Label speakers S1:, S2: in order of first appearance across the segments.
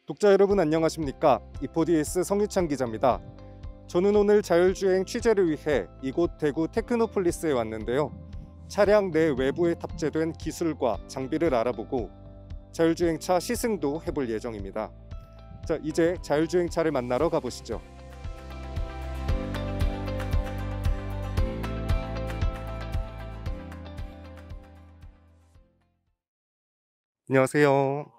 S1: 독자 여러분 안녕하십니까? 이포디에스 성유찬 기자입니다. 저는 오늘 자율주행 취재를 위해 이곳 대구 테크노폴리스에 왔는데요. 차량 내 외부에 탑재된 기술과 장비를 알아보고 자율주행차 시승도 해볼 예정입니다. 자, 이제 자율주행차를 만나러 가보시죠. 안녕하세요.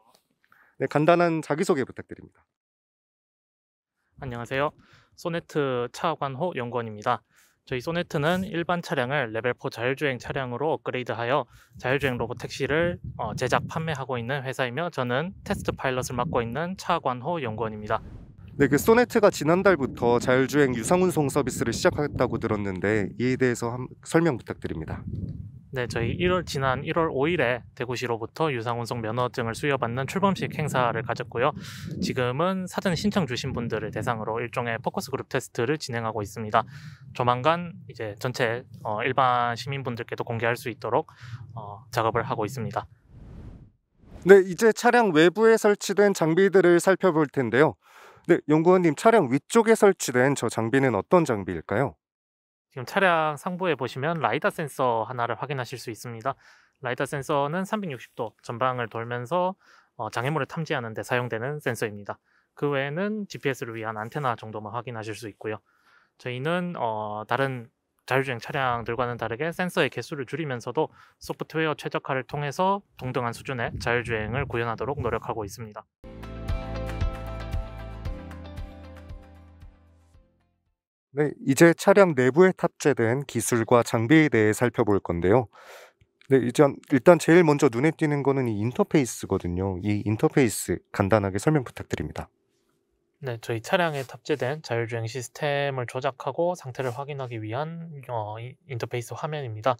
S1: 네, 간단한 자기소개 부탁드립니다.
S2: 안녕하세요. 소네트 차관호 연구원입니다. 저희 소네트는 일반 차량을 레벨 4 자율주행 차량으로 업그레이드하여 자율주행 로봇 택시를 제작, 판매하고 있는 회사이며 저는 테스트 파일럿을 맡고 있는 차관호 연구원입니다.
S1: 네, 소네트가 지난달부터 자율주행 유상운송 서비스를 시작했다고 들었는데 이에 대해서 설명 부탁드립니다.
S2: 네, 저희 지난 1월 5일에 대구시로부터 유상운송 면허증을 수여받는 출범식 행사를 가졌고요. 지금은 사전 신청 주신 분들을 대상으로 일종의 포커스 그룹 테스트를 진행하고 있습니다. 조만간 이제 전체 일반 시민분들께도 공개할 수 있도록 작업을 하고 있습니다.
S1: 네, 이제 차량 외부에 설치된 장비들을 살펴볼 텐데요. 네, 연구원님, 차량 위쪽에 설치된 저 장비는 어떤 장비일까요?
S2: 지금 차량 상부에 보시면 라이다 센서 하나를 확인하실 수 있습니다. 라이다 센서는 360도 전방을 돌면서 장애물을 탐지하는 데 사용되는 센서입니다. 그 외에는 GPS를 위한 안테나 정도만 확인하실 수 있고요. 저희는 다른 자율주행 차량들과는 다르게 센서의 개수를 줄이면서도 소프트웨어 최적화를 통해서 동등한 수준의 자율주행을 구현하도록 노력하고 있습니다.
S1: 네, 이제 차량 내부에 탑재된 기술과 장비에 대해 살펴볼 건데요. 네, 일단 제일 먼저 눈에 띄는 거는 이 인터페이스거든요. 이 인터페이스 간단하게 설명 부탁드립니다.
S2: 네, 저희 차량에 탑재된 자율주행 시스템을 조작하고 상태를 확인하기 위한 인터페이스 화면입니다.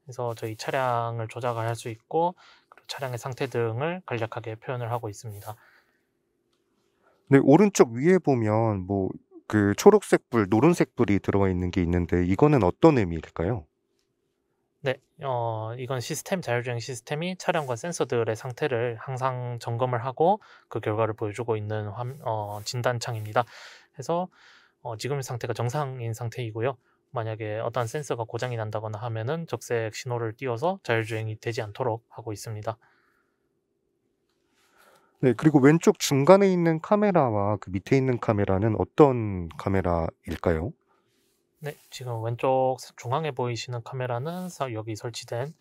S2: 그래서 저희 차량을 조작을 할 수 있고 그리고 차량의 상태 등을 간략하게 표현을 하고 있습니다.
S1: 네, 오른쪽 위에 보면 초록색 불, 노란색 불이 들어가 있는 게 있는데 이거는 어떤 의미일까요?
S2: 네, 이건 자율주행 시스템이 차량과 센서들의 상태를 항상 점검을 하고 그 결과를 보여주고 있는 진단창입니다. 그래서 지금의 상태가 정상인 상태이고요. 만약에 어떤 센서가 고장이 난다거나 하면은 적색 신호를 띄워서 자율주행이 되지 않도록 하고 있습니다.
S1: 네, 그리고 왼쪽 중간에 있는 카메라와 그 밑에 있는 카메라는 어떤 카메라일까요?
S2: 네, 지금 왼쪽 중앙에 보이시는 카메라는 여기 설치된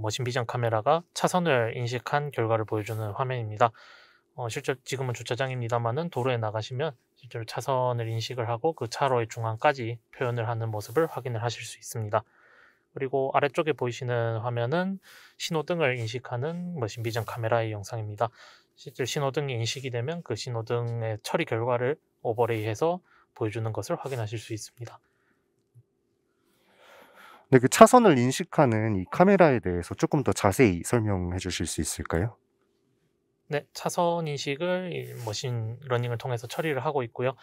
S2: 머신 비전 카메라가 차선을 인식한 결과를 보여주는 화면입니다. 실제 지금은 주차장입니다만은 도로에 나가시면 실제로 차선을 인식을 하고 그 차로의 중앙까지 표현을 하는 모습을 확인을 하실 수 있습니다. 그리고 아래쪽에 보이시는 화면은 신호등을 인식하는 머신 비전 카메라의 영상입니다. 실제 신호등이 인식이 되면 그 신호등의 처리 결과를 오버레이해서 보여주는 것을 확인하실 수 있습니다.
S1: 네, 그 차선을 인식하는 이 카메라에 대해서 조금 더 자세히 설명해 주실 수 있을까요?
S2: 네, 차선 인식을 이 머신 러닝을 통해서 처리를 하고 있고요.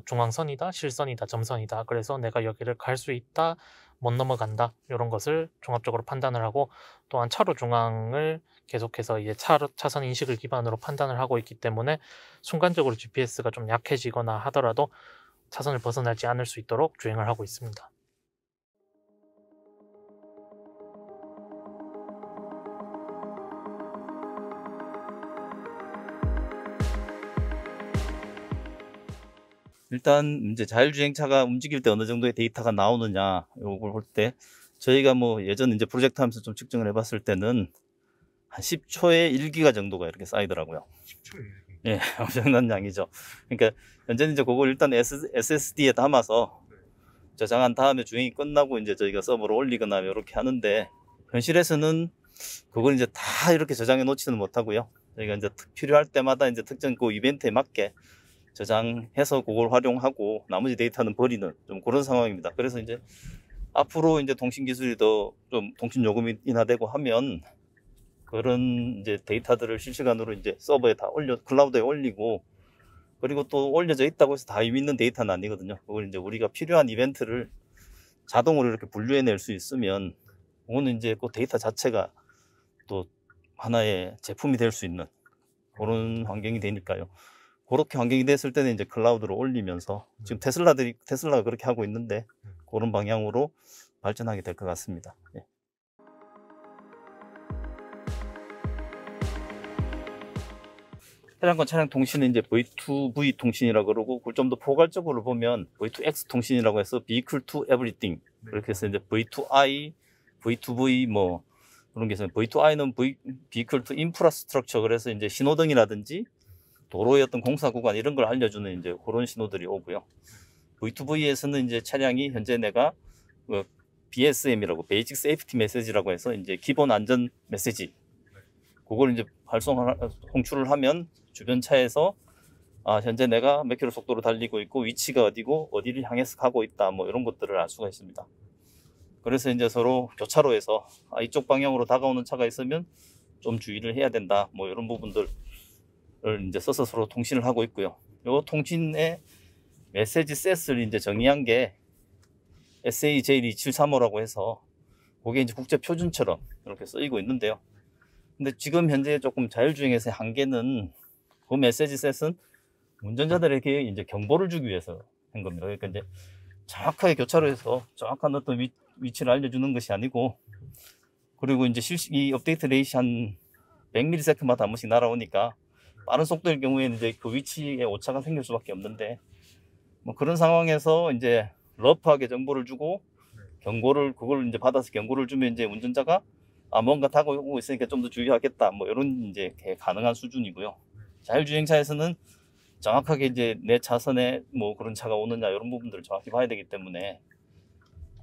S2: 중앙선이다, 실선이다, 점선이다. 그래서 내가 여기를 갈 수 있다, 못 넘어간다. 이런 것을 종합적으로 판단을 하고 또한 차로 중앙을 계속해서 이제 차선 인식을 기반으로 판단을 하고 있기 때문에 순간적으로 GPS가 좀 약해지거나 하더라도 차선을 벗어나지 않을 수 있도록 주행을 하고 있습니다.
S3: 일단 이제 자율주행차가 움직일 때 어느 정도의 데이터가 나오느냐 요걸 볼 때 저희가 예전 이제 프로젝트 하면서 좀 측정을 해봤을 때는 한 10초에 1기가 정도가 이렇게 쌓이더라고요.
S1: 10초에 1기.
S3: 예, 엄청난 양이죠. 그러니까 현재는 이제 그걸 일단 SSD에 담아서 저장한 다음에 주행이 끝나고 이제 저희가 서버로 올리거나 이렇게 하는데 현실에서는 그걸 이제 다 이렇게 저장해 놓지는 못하고요. 저희가 이제 필요할 때마다 이제 특정 그 이벤트에 맞게 저장해서 그걸 활용하고 나머지 데이터는 버리는 좀 그런 상황입니다. 그래서 이제 앞으로 이제 통신 기술이 더 좀 통신 요금이 인하되고 하면 그런 이제 데이터들을 실시간으로 이제 서버에 다 클라우드에 올리고 그리고 또 올려져 있다고 해서 다 의미 있는 데이터는 아니거든요. 그걸 이제 우리가 필요한 이벤트를 자동으로 이렇게 분류해낼 수 있으면 그거는 이제 그 데이터 자체가 또 하나의 제품이 될 수 있는 그런 환경이 되니까요. 그렇게 환경이 됐을 때는 이제 클라우드로 올리면서 지금 테슬라가 그렇게 하고 있는데 그런 방향으로 발전하게 될 것 같습니다. 예. 해당권 차량 통신은 이제 V2V 통신이라고 그러고, 그걸 좀 더 포괄적으로 보면 V2X 통신이라고 해서 Vehicle to Everything, 그렇게 해서 이제 V2I, V2V 뭐 그런 게 있어요. V2I는 Vehicle to Infrastructure, 그래서 이제 신호등이라든지 도로의 어떤 공사 구간 이런 걸 알려주는 이제 그런 신호들이 오고요. V2V에서는 이제 차량이 현재 내가 BSM이라고, Basic Safety Message라고 해서 이제 기본 안전 메시지, 그걸 이제 송출을 하면 주변 차에서 현재 내가 몇 킬로 속도로 달리고 있고 위치가 어디고 어디를 향해서 가고 있다, 뭐 이런 것들을 알 수가 있습니다. 그래서 이제 서로 교차로에서 이쪽 방향으로 다가오는 차가 있으면 좀 주의를 해야 된다, 뭐 이런 부분들을 이제 써서 서로 통신을 하고 있고요. 이 통신의 메시지 셋을 이제 정의한 게 SAJ273호라고 해서 그게 이제 국제 표준처럼 이렇게 쓰이고 있는데요. 근데 지금 현재 조금 자율주행에서의 한계는 그 메시지 셋은 운전자들에게 이제 경보를 주기 위해서 한 겁니다. 그러니까 이제 정확하게 교차로에서 정확한 어떤 위치를 알려주는 것이 아니고, 그리고 이제 이 업데이트 레이시 한 100ms마다 한 번씩 날아오니까 빠른 속도일 경우에는 이제 그 위치에 오차가 생길 수밖에 없는데, 뭐 그런 상황에서 이제 러프하게 정보를 주고 그걸 이제 받아서 경고를 주면 이제 운전자가 뭔가 다가오고 있으니까 좀 더 주의하겠다, 뭐 이런 이제 가능한 수준이고요. 자율주행차에서는 정확하게 이제 내 차선에 뭐 그런 차가 오느냐 이런 부분들을 정확히 봐야 되기 때문에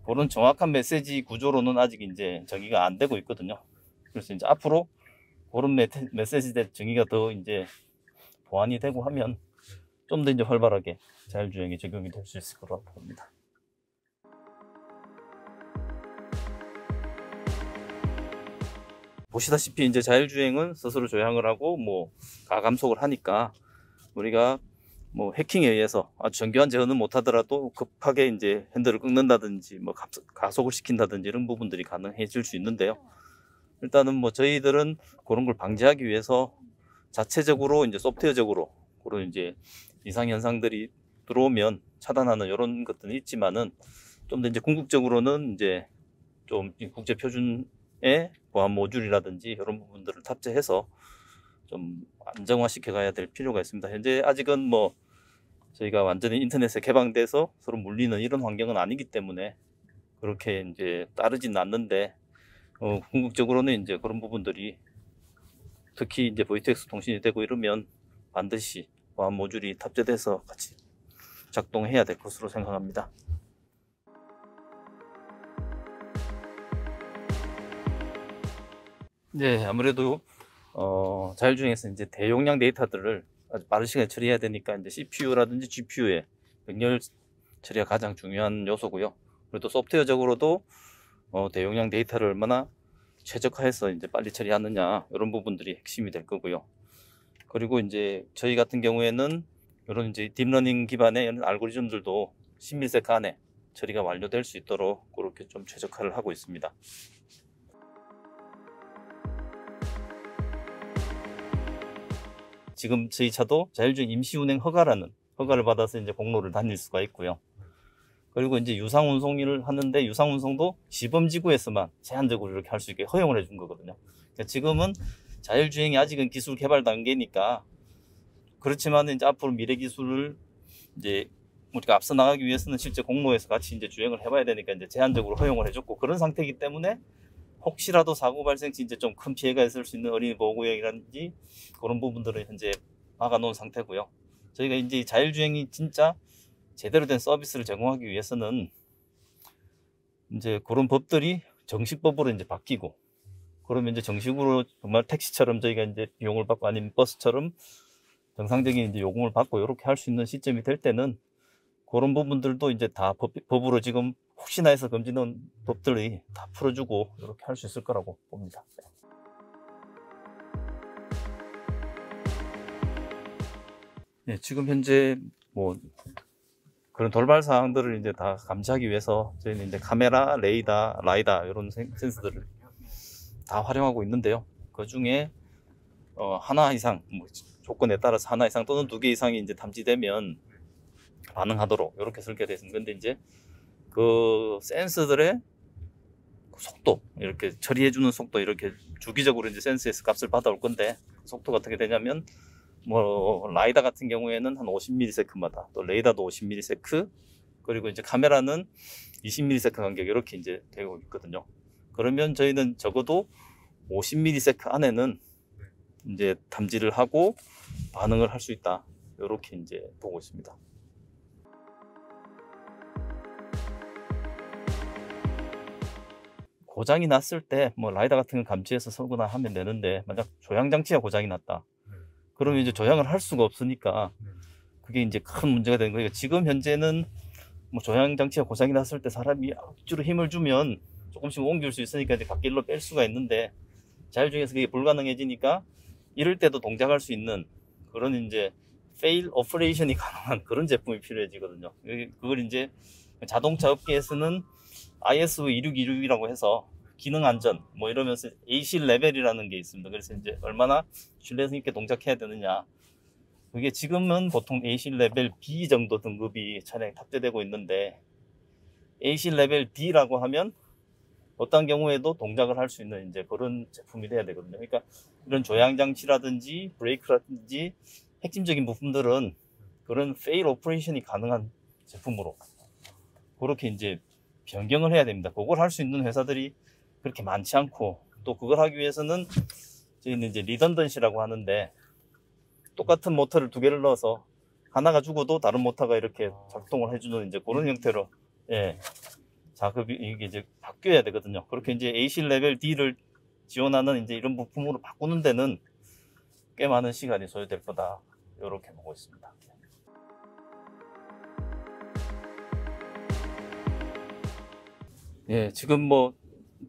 S3: 그런 정확한 메시지 구조로는 아직 이제 정의가 안 되고 있거든요. 그래서 이제 앞으로 그런 메시지들 정의가 더 이제 보완이 되고 하면 좀 더 이제 활발하게 자율주행이 적용이 될 수 있을 거라고 봅니다. 보시다시피 이제 자율주행은 스스로 조향을 하고 뭐 가감속을 하니까 우리가 뭐 해킹에 의해서 아주 정교한 제어는 못하더라도 급하게 이제 핸들을 꺾는다든지 뭐 가속을 시킨다든지 이런 부분들이 가능해질 수 있는데요. 일단은 뭐 저희들은 그런 걸 방지하기 위해서 자체적으로 이제 소프트웨어적으로 그런 이제 이상 현상들이 들어오면 차단하는 이런 것들은 있지만은 좀 더 이제 궁극적으로는 이제 좀 국제 표준의 보안 모듈이라든지 이런 부분들을 탑재해서 좀 안정화시켜 가야 될 필요가 있습니다. 현재 아직은 뭐 저희가 완전히 인터넷에 개방돼서 서로 물리는 이런 환경은 아니기 때문에 그렇게 이제 따르지는 않는데, 궁극적으로는 이제 그런 부분들이 특히 이제 V2X 통신이 되고 이러면 반드시 보안 모듈이 탑재돼서 같이 작동해야 될 것으로 생각합니다. 네, 아무래도 자율주행에서 이제 대용량 데이터들을 아주 빠른 시간에 처리해야 되니까 이제 CPU라든지 GPU의 병렬 처리가 가장 중요한 요소고요. 그리고 또 소프트웨어적으로도 대용량 데이터를 얼마나 최적화해서 이제 빨리 처리하느냐 이런 부분들이 핵심이 될 거고요. 그리고 이제 저희 같은 경우에는 이런 이제 딥러닝 기반의 이런 알고리즘들도 10ms 안에 처리가 완료될 수 있도록 그렇게 좀 최적화를 하고 있습니다. 지금 저희 차도 자율주행 임시운행 허가를 받아서 이제 공로를 다닐 수가 있고요. 그리고 이제 유상운송을 하는데 유상운송도 시범지구에서만 제한적으로 이렇게 할 수 있게 허용을 해준 거거든요. 그러니까 지금은 자율주행이 아직은 기술 개발 단계니까, 그렇지만 이제 앞으로 미래 기술을 이제 우리가 앞서 나가기 위해서는 실제 공로에서 같이 이제 주행을 해봐야 되니까 이제 제한적으로 허용을 해줬고, 그런 상태이기 때문에 혹시라도 사고 발생 시 이제 좀 큰 피해가 있을 수 있는 어린이 보호구역이라든지 그런 부분들을 현재 막아놓은 상태고요. 저희가 이제 자율주행이 진짜 제대로 된 서비스를 제공하기 위해서는 이제 그런 법들이 정식법으로 이제 바뀌고, 그러면 이제 정식으로 정말 택시처럼 저희가 이제 비용을 받고 아니면 버스처럼 정상적인 이제 요금을 받고 이렇게 할 수 있는 시점이 될 때는 그런 부분들도 이제 다 법으로 지금 혹시나 해서 금지된 법들이 다 풀어주고 이렇게 할 수 있을 거라고 봅니다. 네, 지금 현재 뭐 그런 돌발 사항들을 이제 다 감지하기 위해서 저희는 이제 카메라, 라이다 이런 센서들을 다 활용하고 있는데요. 그 중에 하나 이상 뭐 조건에 따라서 하나 이상 또는 2개 이상이 이제 탐지되면 반응하도록 이렇게 설계되어 있습니다. 근데 이제 그 센서들의 속도, 이렇게 처리해주는 속도, 이렇게 주기적으로 이제 센서에서 값을 받아올 건데, 속도가 어떻게 되냐면, 뭐, 라이다 같은 경우에는 한 50ms마다, 또 레이더도 50ms, 그리고 이제 카메라는 20ms 간격, 이렇게 이제 되고 있거든요. 그러면 저희는 적어도 50ms 안에는 이제 탐지를 하고 반응을 할 수 있다. 이렇게 이제 보고 있습니다. 고장이 났을 때 뭐 라이다 같은 걸 감지해서 서거나 하면 되는데, 만약 조향 장치가 고장이 났다. 그러면 이제 조향을 할 수가 없으니까 그게 이제 큰 문제가 되는 거예요. 지금 현재는 뭐 조향 장치가 고장이 났을 때 사람이 억지로 힘을 주면 조금씩 옮길 수 있으니까 이제 갓길로 뺄 수가 있는데, 자율주행에서 그게 불가능해지니까 이럴 때도 동작할 수 있는 그런 이제 fail operation이 가능한 그런 제품이 필요해지거든요. 그걸 이제 자동차 업계에서는 ISO 26266이라고 해서 기능 안전 뭐 이러면서 AC 레벨이라는 게 있습니다. 그래서 이제 얼마나 신뢰성 있게 동작해야 되느냐. 그게 지금은 보통 AC 레벨 B 정도 등급이 차량에 탑재되고 있는데, AC 레벨 D라고 하면 어떤 경우에도 동작을 할 수 있는 이제 그런 제품이 돼야 되거든요. 그러니까 이런 조향 장치라든지 브레이크라든지 핵심적인 부품들은 그런 페일 오퍼레이션이 가능한 제품으로 그렇게 이제 변경을 해야 됩니다. 그걸 할 수 있는 회사들이 그렇게 많지 않고, 또 그걸 하기 위해서는 저희는 이제 리던던시라고 하는데, 똑같은 모터를 2개를 넣어서 하나가 죽어도 다른 모터가 이렇게 작동을 해주는 이제 그런 형태로, 예, 작업이 이게 이제 바뀌어야 되거든요. 그렇게 이제 AC 레벨 D를 지원하는 이제 이런 부품으로 바꾸는 데는 꽤 많은 시간이 소요될 거다. 이렇게 보고 있습니다. 예, 지금 뭐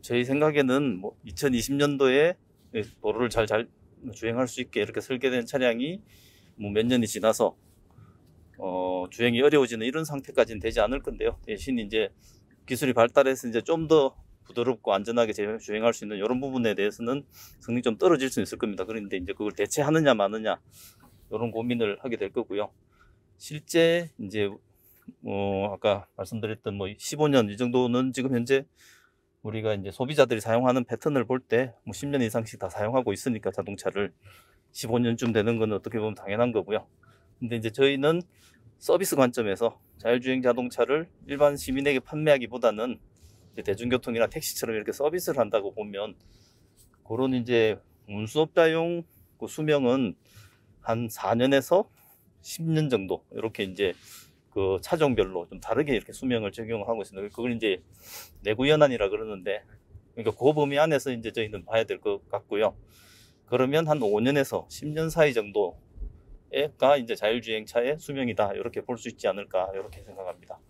S3: 저희 생각에는 뭐 2020년도에 도로를 잘 주행할 수 있게 이렇게 설계된 차량이 뭐 몇 년이 지나서 주행이 어려워지는 이런 상태까지는 되지 않을 건데요. 대신 이제 기술이 발달해서 이제 좀 더 부드럽고 안전하게 주행할 수 있는 이런 부분에 대해서는 성능이 좀 떨어질 수 있을 겁니다. 그런데 이제 그걸 대체하느냐 마느냐 이런 고민을 하게 될 거고요. 실제 이제 아까 말씀드렸던 뭐 15년 이 정도는 지금 현재 우리가 이제 소비자들이 사용하는 패턴을 볼 때 뭐 10년 이상씩 다 사용하고 있으니까 자동차를 15년쯤 되는 건 어떻게 보면 당연한 거고요. 근데 이제 저희는 서비스 관점에서 자율주행 자동차를 일반 시민에게 판매하기보다는 이제 대중교통이나 택시처럼 이렇게 서비스를 한다고 보면, 그런 이제 운수업자용 그 수명은 한 4년에서 10년 정도 이렇게 이제 그 차종별로 좀 다르게 이렇게 수명을 적용하고 있습니다. 그걸 이제 내구연한이라 그러는데, 그러니까 그 범위 안에서 이제 저희는 봐야 될 것 같고요. 그러면 한 5년에서 10년 사이 정도가 이제 자율주행차의 수명이다, 이렇게 볼 수 있지 않을까, 이렇게 생각합니다.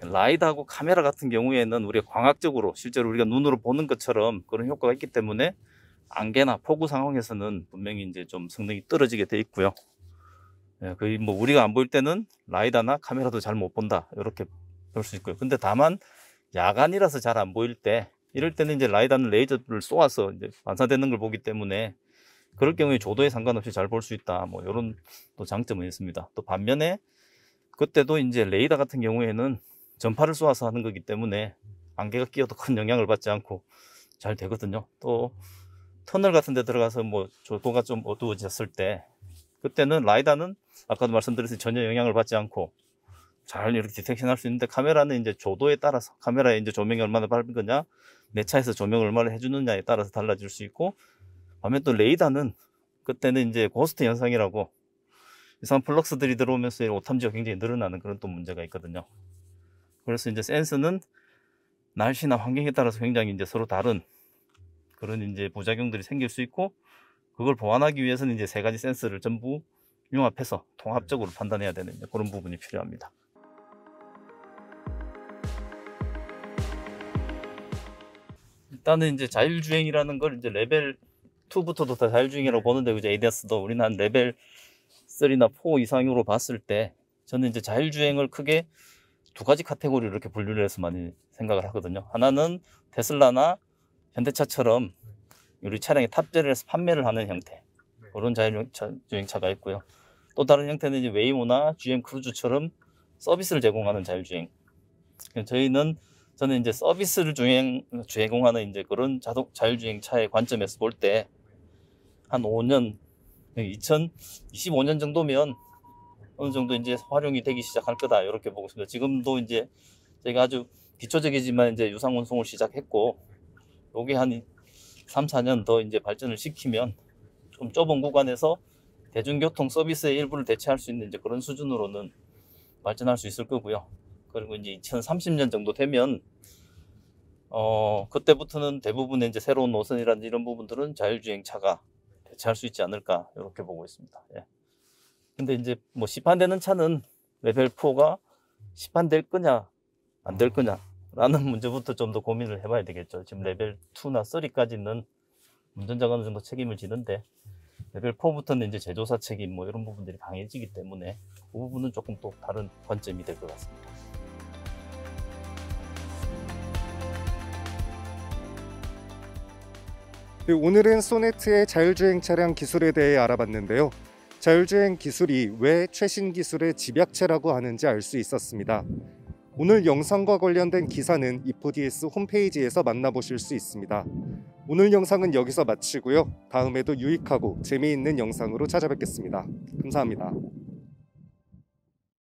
S3: 라이다하고 카메라 같은 경우에는 우리가 광학적으로 실제로 우리가 눈으로 보는 것처럼 그런 효과가 있기 때문에 안개나 폭우 상황에서는 분명히 이제 좀 성능이 떨어지게 돼 있고요. 예, 거의 뭐 우리가 안 보일 때는 라이다나 카메라도 잘 못 본다, 이렇게 볼 수 있고요. 근데 다만 야간이라서 잘 안 보일 때, 이럴 때는 이제 라이다는 레이저를 쏘아서 이제 반사되는 걸 보기 때문에 그럴 경우에 조도에 상관없이 잘 볼 수 있다, 뭐 이런 또 장점은 있습니다. 또 반면에 그때도 이제 레이더 같은 경우에는 전파를 쏘아서 하는 거기 때문에 안개가 끼어도 큰 영향을 받지 않고 잘 되거든요. 또 터널 같은 데 들어가서 뭐 조도가 좀 어두워졌을 때, 그때는 라이다는 아까도 말씀드렸듯이 전혀 영향을 받지 않고 잘 이렇게 디텍션 할 수 있는데, 카메라는 이제 조도에 따라서, 카메라에 이제 조명이 얼마나 밝은 거냐, 내 차에서 조명을 얼마나 해주느냐에 따라서 달라질 수 있고, 반면 또 레이더는 그때는 이제 고스트 현상이라고 이상한 플럭스들이 들어오면서 오탐지가 굉장히 늘어나는 그런 또 문제가 있거든요. 그래서 이제 센서는 날씨나 환경에 따라서 굉장히 이제 서로 다른 그런 이제 부작용들이 생길 수 있고, 그걸 보완하기 위해서는 이제 3가지 센서를 전부 융합해서 통합적으로 판단해야 되는 그런 부분이 필요합니다. 일단은 이제 자율주행이라는 걸 이제 레벨 2부터도 다 자율주행이라고 보는데, 이제 ADAS도 우리는 한 레벨 3나 4 이상으로 봤을 때, 저는 이제 자율주행을 크게 2가지 카테고리로 이렇게 분류를 해서 많이 생각을 하거든요. 하나는 테슬라나 현대차처럼 우리 차량에 탑재를 해서 판매를 하는 형태, 그런 자율주행차가 있고요. 또 다른 형태는 이제 웨이모나 GM 크루즈처럼 서비스를 제공하는 자율주행. 저는 이제 서비스를 제공하는 이제 그런 자율주행차의 관점에서 볼 때 한 5년, 2025년 정도면 어느 정도 이제 활용이 되기 시작할 거다, 이렇게 보고 있습니다. 지금도 이제 저희가 아주 기초적이지만 이제 유상 운송을 시작했고, 요게 한 3, 4년 더 이제 발전을 시키면 좀 좁은 구간에서 대중교통 서비스의 일부를 대체할 수 있는 이제 그런 수준으로는 발전할 수 있을 거고요. 그리고 이제 2030년 정도 되면 그때부터는 대부분의 이제 새로운 노선이라든지 이런 부분들은 자율주행차가 대체할 수 있지 않을까, 이렇게 보고 있습니다. 예. 근데 이제 뭐 시판되는 차는 레벨 4가 시판될 거냐 안 될 거냐라는 문제부터 좀 더 고민을 해봐야 되겠죠. 지금 레벨 2나 3까지는 운전자가 어느 정도 책임을 지는데, 레벨 4부터는 이제 제조사 책임 뭐 이런 부분들이 강해지기 때문에 그 부분은 조금 또 다른 관점이 될 것 같습니다.
S1: 오늘은 소네트의 자율주행 차량 기술에 대해 알아봤는데요. 자율주행 기술이 왜 최신 기술의 집약체라고 하는지 알 수 있었습니다. 오늘 영상과 관련된 기사는 E4DS 홈페이지에서 만나보실 수 있습니다. 오늘 영상은 여기서 마치고요. 다음에도 유익하고 재미있는 영상으로 찾아뵙겠습니다. 감사합니다.